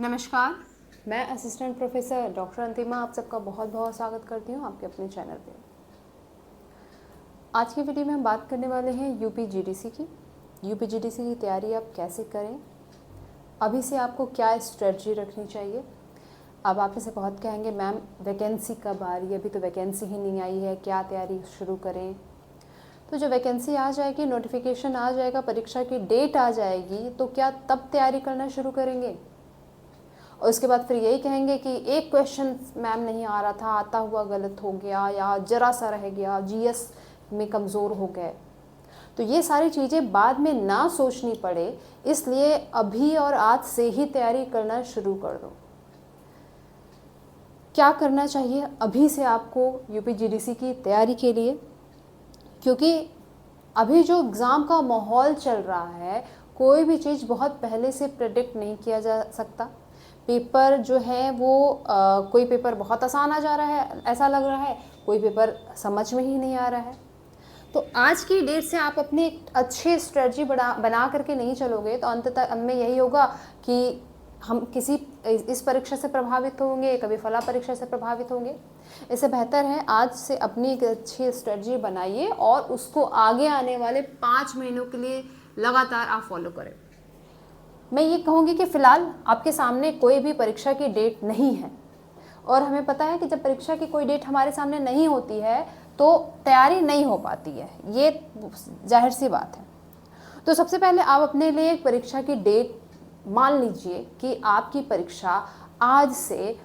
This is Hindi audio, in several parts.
नमस्कार, मैं असिस्टेंट प्रोफेसर डॉक्टर अंतिमा आप सबका बहुत बहुत स्वागत करती हूँ आपके अपने चैनल पे। आज की वीडियो में हम बात करने वाले हैं यूपीजीडीसी की। यूपीजीडीसी की तैयारी आप कैसे करें, अभी से आपको क्या स्ट्रेटजी रखनी चाहिए। अब आप में से बहुत कहेंगे मैम वैकेंसी कब आ रही है, अभी तो वैकेंसी ही नहीं आई है, क्या तैयारी शुरू करें। तो जो वैकेंसी आ जाएगी, नोटिफिकेशन आ जाएगा, परीक्षा की डेट आ जाएगी, तो क्या तब तैयारी करना शुरू करेंगे। और उसके बाद फिर यही कहेंगे कि एक क्वेश्चन मैम नहीं आ रहा था, आता हुआ गलत हो गया या जरा सा रह गया, जीएस में कमज़ोर हो गए। तो ये सारी चीज़ें बाद में ना सोचनी पड़े, इसलिए अभी और आज से ही तैयारी करना शुरू कर दो। क्या करना चाहिए अभी से आपको यूपीजीडीसी की तैयारी के लिए, क्योंकि अभी जो एग्ज़ाम का माहौल चल रहा है, कोई भी चीज़ बहुत पहले से प्रेडिक्ट नहीं किया जा सकता। पेपर जो है वो कोई पेपर बहुत आसान आ जा रहा है, ऐसा लग रहा है, कोई पेपर समझ में ही नहीं आ रहा है। तो आज की डेट से आप अपनी एक अच्छी स्ट्रेटजी बना करके नहीं चलोगे तो अंततः में यही होगा कि हम किसी इस परीक्षा से प्रभावित होंगे, कभी फला परीक्षा से प्रभावित होंगे। इससे बेहतर है आज से अपनी एक अच्छी स्ट्रेटजी बनाइए और उसको आगे आने वाले 5 महीनों के लिए लगातार आप फॉलो करें। मैं ये कहूँगी कि फ़िलहाल आपके सामने कोई भी परीक्षा की डेट नहीं है, और हमें पता है कि जब परीक्षा की कोई डेट हमारे सामने नहीं होती है तो तैयारी नहीं हो पाती है, ये जाहिर सी बात है। तो सबसे पहले आप अपने लिए एक परीक्षा की डेट मान लीजिए कि आपकी परीक्षा आज से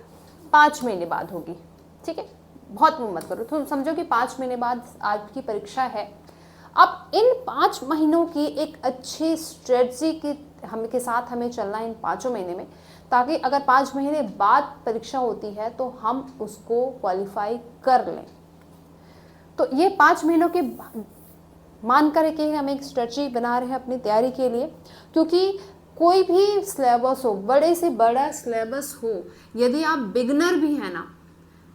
5 महीने बाद होगी, ठीक है। बहुत मत करो, तो समझो कि 5 महीने बाद आपकी परीक्षा है। अब इन 5 महीनों की एक अच्छी स्ट्रेटजी के साथ हमें चलना है इन 5 महीने में, ताकि अगर 5 महीने बाद परीक्षा होती है तो हम उसको क्वालिफाई कर लें। तो ये 5 महीनों के मान कर के हम एक स्ट्रेटजी बना रहे हैं अपनी तैयारी के लिए, क्योंकि कोई भी सिलेबस हो, बड़े से बड़ा सिलेबस हो, यदि आप बिगनर भी हैं ना,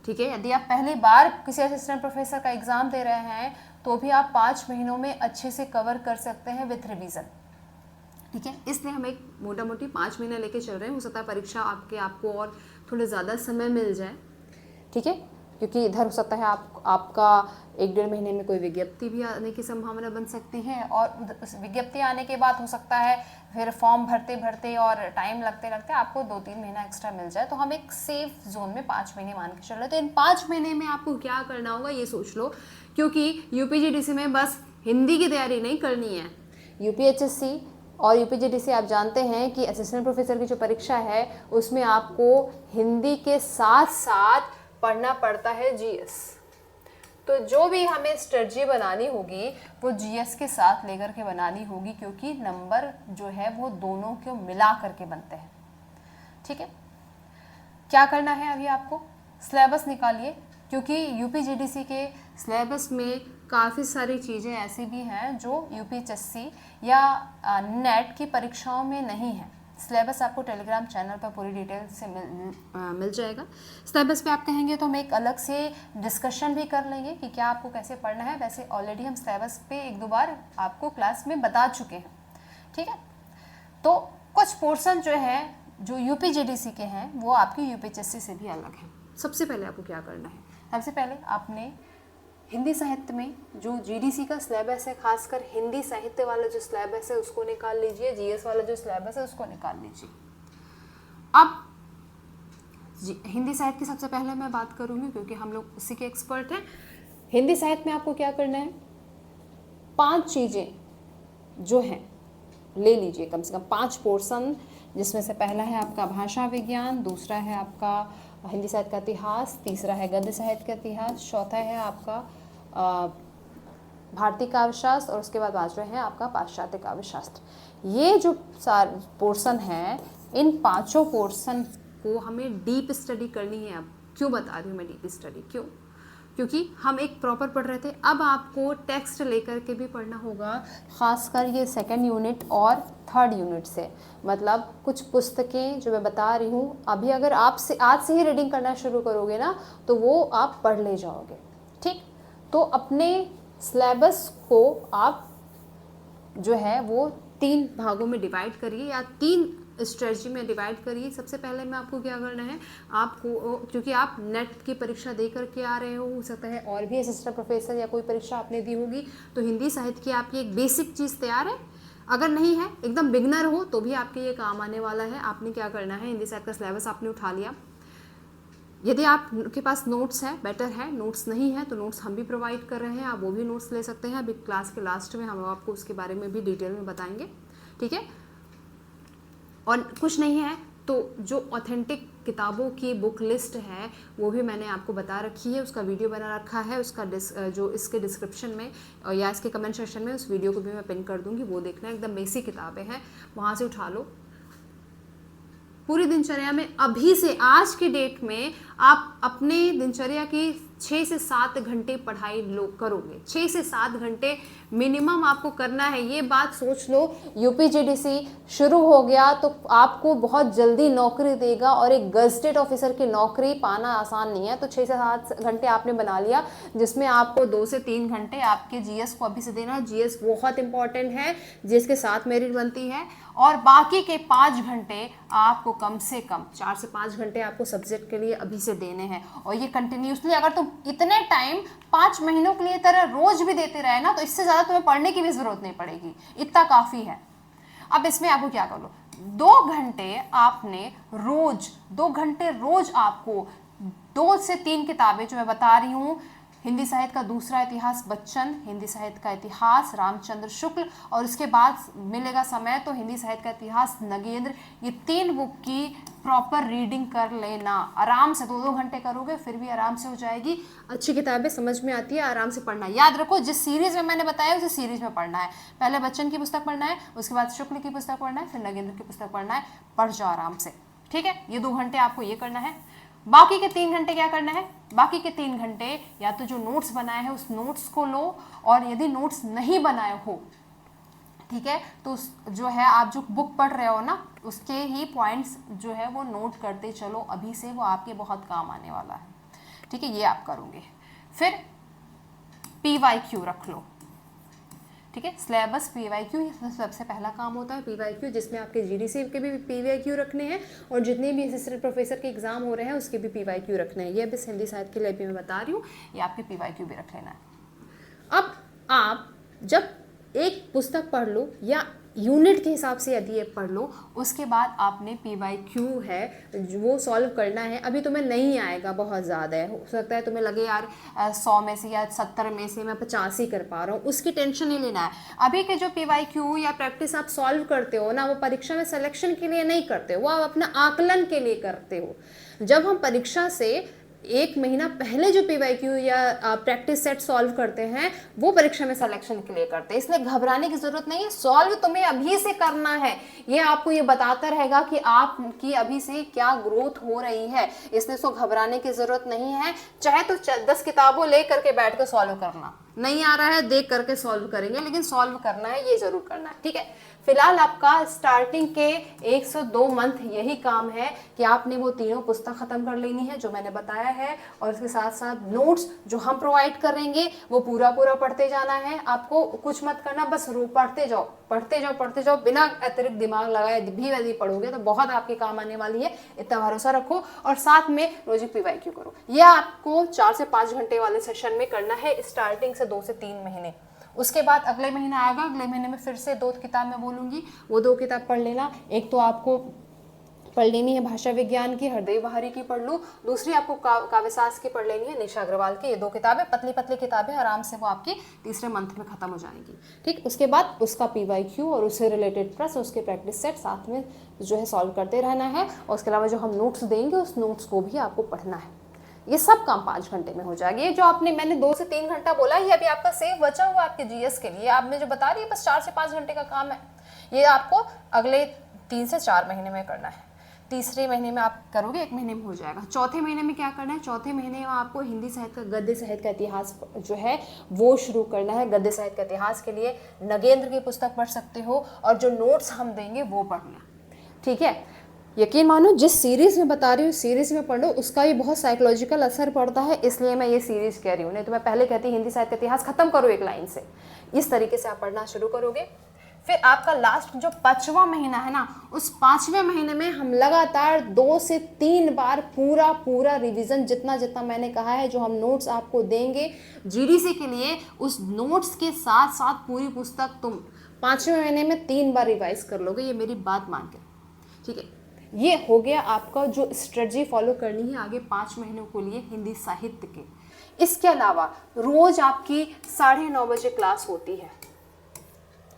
ठीक है, यदि आप पहली बार किसी असिस्टेंट प्रोफेसर का एग्ज़ाम दे रहे हैं तो भी आप 5 महीनों में अच्छे से कवर कर सकते हैं विथ रिवीजन, ठीक है। इसलिए हम एक मोटा मोटी 5 महीने लेके चल रहे हैं। हो सकता है परीक्षा आपको और थोड़े ज़्यादा समय मिल जाए, ठीक है, क्योंकि इधर हो सकता है आपका 1-1.5 महीने में कोई विज्ञप्ति भी आने की संभावना बन सकती है, और उस विज्ञप्ति आने के बाद हो सकता है फिर फॉर्म भरते भरते और टाइम लगते लगते आपको 2-3 महीना एक्स्ट्रा मिल जाए। तो हम एक सेफ जोन में 5 महीने मान के चल रहे हैं। तो इन 5 महीने में आपको क्या करना होगा ये सोच लो, क्योंकि यूपीजीडीसी में बस हिंदी की तैयारी नहीं करनी है। यूपीएचएससी और यूपीजीडीसी आप जानते हैं कि असिस्टेंट प्रोफेसर की जो परीक्षा है उसमें आपको हिंदी के साथ साथ पढ़ना पड़ता है जीएस। तो जो भी हमें स्ट्रेटजी बनानी होगी वो जीएस के साथ लेकर के बनानी होगी, क्योंकि नंबर जो है वो दोनों को मिला करके बनते हैं, ठीक है। क्या करना है अभी आपको, सिलेबस निकालिए, क्योंकि यूपीजीडीसी के सिलेबस में काफ़ी सारी चीज़ें ऐसी भी हैं जो यूपीएचएससी या नेट की परीक्षाओं में नहीं है। सिलेबस आपको टेलीग्राम चैनल पर पूरी डिटेल से मिल जाएगा। सिलेबस पे आप कहेंगे तो हम एक अलग से डिस्कशन भी कर लेंगे कि क्या आपको कैसे पढ़ना है। वैसे ऑलरेडी हम सिलेबस पे 1-2 बार आपको क्लास में बता चुके हैं, ठीक है। तो कुछ पोर्शन जो है जो यूपीजीडीसी के हैं वो आपकी यूपीएचएससी से भी अलग है। सबसे पहले आपको क्या करना है, सबसे पहले आपने हिंदी साहित्य में जो जीडीसी का सिलेबस है, खासकर हिंदी साहित्य वाला जो सिलेबस है उसको निकाल लीजिए, जीएस वाला जो सिलेबस है उसको निकाल लीजिए। अब हिंदी साहित्य की सबसे पहले मैं बात करूँगी, क्योंकि हम लोग उसी के एक्सपर्ट हैं। हिंदी साहित्य में आपको क्या करना है, 5 चीज़ें जो हैं ले लीजिए, कम से कम 5 पोर्शन, जिसमें से पहला है आपका भाषा विज्ञान, दूसरा है आपका हिंदी साहित्य का इतिहास, तीसरा है गद्य साहित्य का इतिहास, चौथा है आपका भारतीय काव्यशास्त्र, और उसके बाद 5वां है आपका पाश्चात्य काव्यशास्त्र। ये जो पोर्शन है, इन 5 पोर्शन को हमें डीप स्टडी करनी है। अब क्यों बता रही हूँ मैं डीप स्टडी, क्यों, क्योंकि हम एक प्रॉपर पढ़ रहे थे, अब आपको टेक्स्ट लेकर के भी पढ़ना होगा, ख़ासकर ये 2nd यूनिट और 3rd यूनिट से। मतलब कुछ पुस्तकें जो मैं बता रही हूँ अभी, अगर आप से आज से ही रीडिंग करना शुरू करोगे ना तो वो आप पढ़ ले जाओगे, ठीक। तो अपने सिलेबस को आप जो है वो 3 भागों में डिवाइड करिए, या 3 स्ट्रेटजी में डिवाइड करिए। सबसे पहले में आपको क्या करना है, आपको क्योंकि आप नेट की परीक्षा दे करके आ रहे हो सकता है और भी असिस्टेंट प्रोफेसर या कोई परीक्षा आपने दी होगी, तो हिंदी साहित्य की आपकी एक बेसिक चीज़ तैयार है। अगर नहीं है, एकदम बिगनर हो, तो भी आपके ये काम आने वाला है। आपने क्या करना है, हिंदी साहित्य का सिलेबस आपने उठा लिया। यदि आपके पास नोट्स है बेटर है, नोट्स नहीं है तो नोट्स हम भी प्रोवाइड कर रहे हैं, आप वो भी नोट्स ले सकते हैं। अभी क्लास के लास्ट में हम आपको उसके बारे में भी डिटेल में बताएंगे, ठीक है। और कुछ नहीं है तो जो ऑथेंटिक किताबों की बुक लिस्ट है वो भी मैंने आपको बता रखी है, उसका वीडियो बना रखा है, उसका जो इसके डिस्क्रिप्शन में या इसके कमेंट सेक्शन में उस वीडियो को भी मैं पिन कर दूंगी, वो देखना। एकदम बेसिक किताबें हैं, वहाँ से उठा लो। पूरी दिनचर्या में अभी से आज के डेट में आप अपने दिनचर्या की 6 से 7 घंटे पढ़ाई करोगे। 6 से 7 घंटे मिनिमम आपको करना है। ये बात सोच लो, यूपीजीडीसी शुरू हो गया तो आपको बहुत जल्दी नौकरी देगा और एक गजटेड ऑफिसर की नौकरी पाना आसान नहीं है। तो 6 से 7 घंटे आपने बना लिया, जिसमें आपको 2 से 3 घंटे आपके जीएस को अभी से देना। जीएस बहुत इंपॉर्टेंट है, जीएस के साथ मेरिट बनती है। और बाकी के 5 घंटे आपको कम से कम 4 से 5 घंटे आपको सब्जेक्ट के लिए अभी से देने हैं। और ये कंटिन्यूसली अगर तुम इतने टाइम 5 महीनों के लिए तरह रोज भी देते रहे ना, तो इससे ज़्यादा तुम्हें पढ़ने की भी ज़रूरत नहीं पड़ेगी, इतना काफ़ी है। अब इसमें आपको क्या कर लो, 2 घंटे आपने रोज, 2 घंटे रोज आपको 2 से 3 किताबें जो मैं बता रही हूँ, हिंदी साहित्य का दूसरा इतिहास बच्चन, हिंदी साहित्य का इतिहास रामचंद्र शुक्ल, और उसके बाद मिलेगा समय तो हिंदी साहित्य का इतिहास नगेंद्र, ये 3 बुक की प्रॉपर रीडिंग कर लेना। आराम से 2-2 घंटे करोगे फिर भी आराम से हो जाएगी। अच्छी किताबें समझ में आती है, आराम से पढ़ना। याद रखो, जिस सीरीज में मैंने बताया उसी सीरीज में पढ़ना है। पहले बच्चन की पुस्तक पढ़ना है, उसके बाद शुक्ल की पुस्तक पढ़ना है, फिर नगेंद्र की पुस्तक पढ़ना है। पढ़ जाओ आराम से, ठीक है। ये 2 घंटे आपको ये करना है। बाकी के 3 घंटे क्या करना है, बाकी के 3 घंटे या तो जो नोट्स बनाए हैं उस नोट्स को लो, और यदि नोट्स नहीं बनाए हो, ठीक है, तो जो है आप जो बुक पढ़ रहे हो ना, उसके ही पॉइंट्स जो है वो नोट करते चलो अभी से, वो आपके बहुत काम आने वाला है, ठीक है। ये आप करोगे। फिर PYQ रख लो, ठीक है। सिलेबस PYQ सबसे पहला काम होता है, PYQ, जिसमें आपके जीडीसी के भी PYQ रखने हैं और जितने भी असिस्टेंट प्रोफेसर के एग्जाम हो रहे हैं उसके भी PYQ रखने हैं। ये बस हिंदी साहित्य के लिए भी मैं बता रही हूँ, ये आपके PYQ भी रख लेना है। अब आप जब एक पुस्तक पढ़ लो या यूनिट के हिसाब से यदि ये पढ़ लो, उसके बाद आपने PYQ है वो सॉल्व करना है। अभी तुम्हें नहीं आएगा, बहुत ज़्यादा है, हो सकता है तुम्हें लगे यार 100 में से या 70 में से मैं 50 ही कर पा रहा हूँ, उसकी टेंशन नहीं लेना है। अभी के जो PYQ या प्रैक्टिस आप सॉल्व करते हो ना, वो परीक्षा में सिलेक्शन के लिए नहीं करते हो, वो आप अपना आकलन के लिए करते हो। जब हम परीक्षा से 1 महीना पहले जो PYQ या प्रैक्टिस सेट सॉल्व करते हैं वो परीक्षा में सिलेक्शन के लिए करते हैं, इसलिए घबराने की जरूरत नहीं है। सॉल्व तुम्हें अभी से करना है, ये आपको ये बताता रहेगा कि आपकी अभी से क्या ग्रोथ हो रही है, इसलिए इसको घबराने की जरूरत नहीं है। चाहे तो 10 किताबों ले करके बैठ कर सॉल्व करना, नहीं आ रहा है देख करके सॉल्व करेंगे, लेकिन सॉल्व करना है, ये जरूर करना है, ठीक है। फिलहाल आपका स्टार्टिंग के 1 से 2 मंथ यही काम है कि आपने वो तीनों पुस्तक खत्म कर लेनी है जो मैंने बताया है, और इसके साथ साथ नोट्स जो हम प्रोवाइड करेंगे वो पूरा पढ़ते जाना है। आपको कुछ मत करना, बस पढ़ते जाओ पढ़ते जाओ पढ़ते जाओ, बिना अतिरिक्त दिमाग लगाए भी यदि पढ़ोगे तो बहुत आपके काम आने वाली है, इतना भरोसा रखो। और साथ में रोज PYQ करो। यह आपको 4 से 5 घंटे वाले सेशन में करना है, स्टार्टिंग से 2 से 3 महीने। उसके बाद अगले महीना आएगा, अगले महीने में फिर से 2 किताब मैं बोलूँगी, वो 2 किताब पढ़ लेना। एक तो आपको पढ़ लेनी है भाषा विज्ञान की, हरदेव बहारी की पढ़ लो, दूसरी आपको काव्यशास्त्र की पढ़ लेनी है, निशा अग्रवाल की। ये 2 किताबें पतली पतली किताबें, आराम से वो आपकी तीसरे मंथ में खत्म हो जाएगी, ठीक। उसके बाद उसका PYQ और उससे रिलेटेड प्रश्न, उसके प्रैक्टिस सेट साथ में जो है सॉल्व करते रहना है। और उसके अलावा जो हम नोट्स देंगे उस नोट्स को भी आपको पढ़ना है। ये सब काम 5 घंटे में हो जाएगा। ये जो मैंने 2 से 3 घंटा बोला, ये अभी आपका सेफ बचा हुआ आपके GS के लिए। आप मैं जो बता रही है बस 4 से 5 घंटे का काम है। ये आपको अगले 3 से 4 महीने में करना है। तीसरे महीने में आप करोगे, 1 महीने में हो जाएगा। चौथे महीने में क्या करना है, चौथे महीने में आपको हिंदी साहित्य का गद्य साहित्य का इतिहास जो है वो शुरू करना है। गद्य साहित्य का इतिहास के लिए नगेंद्र की पुस्तक पढ़ सकते हो, और जो नोट्स हम देंगे वो पढ़ना, ठीक है। यकीन मानो, जिस सीरीज़ में बता रही हूँ सीरीज़ में पढ़ो, उसका भी बहुत साइकोलॉजिकल असर पड़ता है, इसलिए मैं ये सीरीज़ कह रही हूँ। नहीं तो मैं पहले कहती हिंदी साहित्य का इतिहास खत्म करो 1 लाइन से। इस तरीके से आप पढ़ना शुरू करोगे। फिर आपका लास्ट जो 5वां महीना है ना, उस 5वें महीने में हम लगातार 2 से 3 बार पूरा रिवीजन, जितना जितना मैंने कहा है, जो हम नोट्स आपको देंगे जीडीसी के लिए, उस नोट्स के साथ साथ पूरी पुस्तक तुम 5वें महीने में 3 बार रिवाइज कर लोगे, ये मेरी बात मान के, ठीक है। ये हो गया आपका जो स्ट्रेटजी फॉलो करनी है आगे 5 महीनों के लिए हिंदी साहित्य के। इसके अलावा रोज आपकी 9:30 बजे क्लास होती है,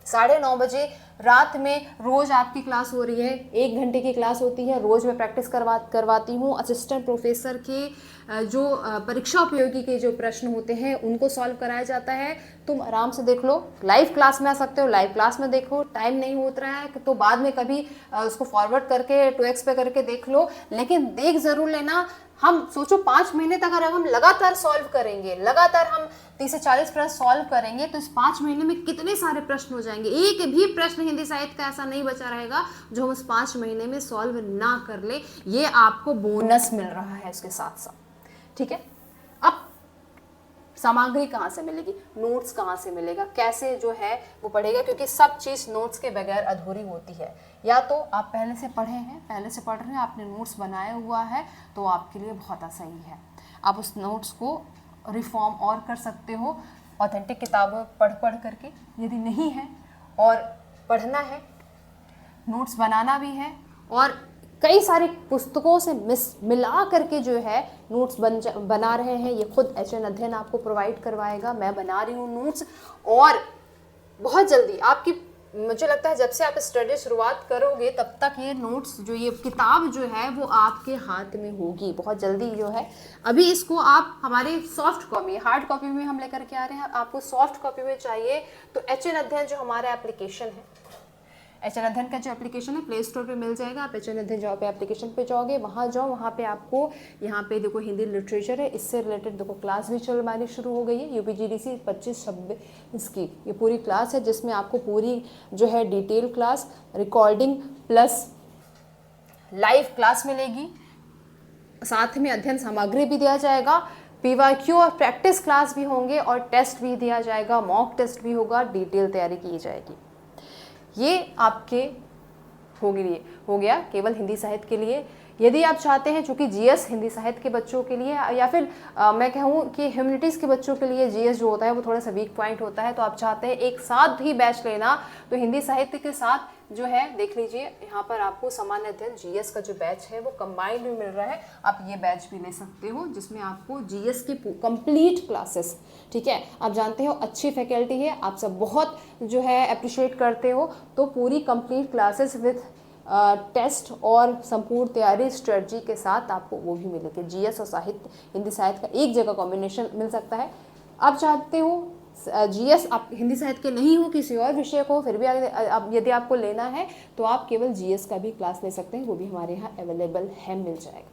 9:30 बजे रात में रोज आपकी क्लास हो रही है, 1 घंटे की क्लास होती है। रोज मैं प्रैक्टिस करवाती हूँ। असिस्टेंट प्रोफेसर के जो परीक्षा उपयोगी के जो प्रश्न होते हैं उनको सॉल्व कराया जाता है। तुम आराम से देख लो, लाइव क्लास में आ सकते हो, लाइव क्लास में देखो। टाइम नहीं होता रहा है तो बाद में कभी उसको फॉरवर्ड करके 2x पे करके देख लो, लेकिन देख जरूर लेना। हम सोचो 5 महीने तक अगर हम लगातार सॉल्व करेंगे, लगातार हम 30 से 40 प्रश्न सॉल्व करेंगे, तो इस 5 महीने में कितने सारे प्रश्न हो जाएंगे। एक भी प्रश्न हिंदी साहित्य का ऐसा नहीं बचा रहेगा जो हम उस 5 महीने में सॉल्व ना कर ले। ये आपको बोनस मिल रहा है इसके साथ साथ, ठीक है। अब सामग्री कहाँ से मिलेगी, नोट्स कहाँ से मिलेगा, कैसे जो है वो पढ़ेगा, क्योंकि सब चीज़ नोट्स के बगैर अधूरी होती है। या तो आप पहले से पढ़े हैं, पहले से पढ़ रहे हैं, आपने नोट्स बनाया हुआ है, तो आपके लिए बहुत सही है। आप उस नोट्स को रिफॉर्म और कर सकते हो ऑथेंटिक किताबें पढ़ करके। यदि नहीं है और पढ़ना है, नोट्स बनाना भी है, और कई सारी पुस्तकों से मिला करके जो है नोट्स बना रहे हैं। ये खुद एचएन अध्ययन आपको प्रोवाइड करवाएगा। मैं बना रही हूँ नोट्स, और बहुत जल्दी आपकी, मुझे लगता है जब से आप स्टडी शुरुआत करोगे तब तक ये नोट्स जो ये किताब जो है वो आपके हाथ में होगी बहुत जल्दी जो है। अभी इसको आप हमारे सॉफ्ट कॉपी, हार्ड कॉपी में हम लेकर के आ रहे हैं, आपको सॉफ्ट कॉपी में चाहिए तो एचएन अध्ययन जो हमारा एप्लीकेशन है, एचएन अध्ययन का जो एप्लीकेशन है प्ले स्टोर पे मिल जाएगा। आप एचएन अध्ययन जाओ पे एप्लीकेशन पे जाओगे, वहाँ जाओ, वहाँ पे आपको यहाँ पे देखो हिंदी लिटरेचर है, इससे रिलेटेड देखो क्लास भी चल हमारी शुरू हो गई है। यूपीजीडीसी 25-26 की ये पूरी क्लास है, जिसमें आपको पूरी जो है detail class, recording plus live class मिलेगी। साथ में अध्ययन सामग्री भी दिया जाएगा, पीवाईक्यू और प्रैक्टिस क्लास भी होंगे, और टेस्ट भी दिया जाएगा, मॉक टेस्ट भी होगा, डिटेल तैयारी की जाएगी। ये आपके हो गया केवल हिंदी साहित्य के लिए। यदि आप चाहते हैं, चूँकि जीएस हिंदी साहित्य के बच्चों के लिए, या फिर मैं कहूँ कि ह्यूमैनिटीज़ के बच्चों के लिए जीएस जो होता है वो थोड़ा सा वीक पॉइंट होता है, तो आप चाहते हैं एक साथ ही बैच लेना, तो हिंदी साहित्य के साथ जो है देख लीजिए, यहाँ पर आपको सामान्य अध्ययन जीएस का जो बैच है वो कंबाइंड में मिल रहा है। आप ये बैच भी ले सकते हो, जिसमें आपको जीएस की कंप्लीट क्लासेस, ठीक है, आप जानते हो अच्छी फैकल्टी है, आप सब बहुत जो है अप्रिशिएट करते हो, तो पूरी कंप्लीट क्लासेस विद टेस्ट और संपूर्ण तैयारी स्ट्रेटजी के साथ आपको वो भी मिलेगी। जीएस और साहित्य, हिंदी साहित्य का एक जगह कॉम्बिनेशन मिल सकता है। आप चाहते हो जीएस, आप हिंदी साहित्य के नहीं हो, किसी और विषय को, फिर भी यदि आपको लेना है तो आप केवल जीएस का भी क्लास ले सकते हैं, वो भी हमारे यहाँ अवेलेबल है, मिल जाएगा।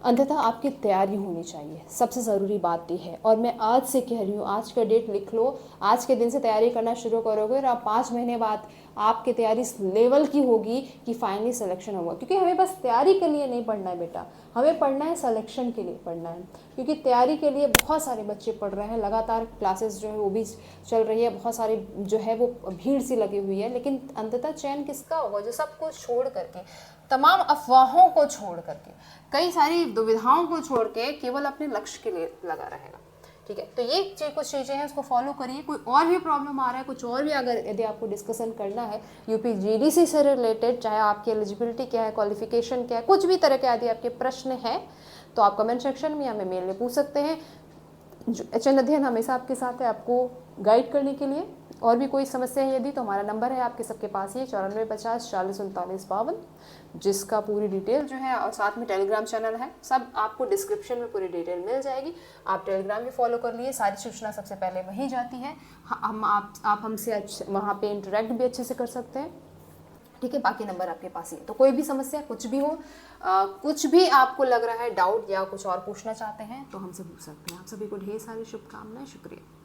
अंततः आपकी तैयारी होनी चाहिए, सबसे ज़रूरी बात ये है। और मैं आज से कह रही हूँ, आज का डेट लिख लो, आज के दिन से तैयारी करना शुरू करोगे और आप 5 महीने बाद आपकी तैयारी इस लेवल की होगी कि फाइनली सिलेक्शन होगा। क्योंकि हमें बस तैयारी के लिए नहीं पढ़ना है बेटा, हमें पढ़ना है सिलेक्शन के लिए पढ़ना है। क्योंकि तैयारी के लिए बहुत सारे बच्चे पढ़ रहे हैं, लगातार क्लासेस जो है वो भी चल रही है, बहुत सारी जो है वो भीड़ सी लगी हुई है, लेकिन अंततः चयन किसका होगा? जो सब कुछ छोड़ करके, तमाम अफवाहों को छोड़ करके, कई सारी दुविधाओं को छोड़ के केवल अपने लक्ष्य के लिए लगा रहेगा, ठीक है। तो ये कुछ चीज़ें हैं, उसको फॉलो करिए। कोई और भी प्रॉब्लम आ रहा है, कुछ और भी अगर यदि आपको डिस्कशन करना है यूपीजीडीसी से रिलेटेड, चाहे आपकी एलिजिबिलिटी क्या है, क्वालिफिकेशन क्या है, कुछ भी तरह के यदि आपके प्रश्न हैं तो आप कमेंट सेक्शन में या हमें मेल में पूछ सकते हैं। एचएन अध्ययन हमेशा आपके साथ है, आपको गाइड करने के लिए। और भी कोई समस्या है यदि, तो हमारा नंबर है आपके सबके पास ही, 9450 40 39 52, जिसका पूरी डिटेल जो है, और साथ में टेलीग्राम चैनल है, सब आपको डिस्क्रिप्शन में पूरी डिटेल मिल जाएगी। आप टेलीग्राम भी फॉलो कर लिए, सारी सूचना सबसे पहले वहीं जाती है। आप हमसे वहाँ पे इंटरेक्ट भी अच्छे से कर सकते हैं, ठीक है। बाकी नंबर आपके पास ही है। तो कोई भी समस्या, कुछ भी हो, कुछ भी आपको लग रहा है डाउट या कुछ और पूछना चाहते हैं तो हमसे पूछ सकते हैं। आप सभी को ढेर सारी शुभकामनाएं, शुक्रिया।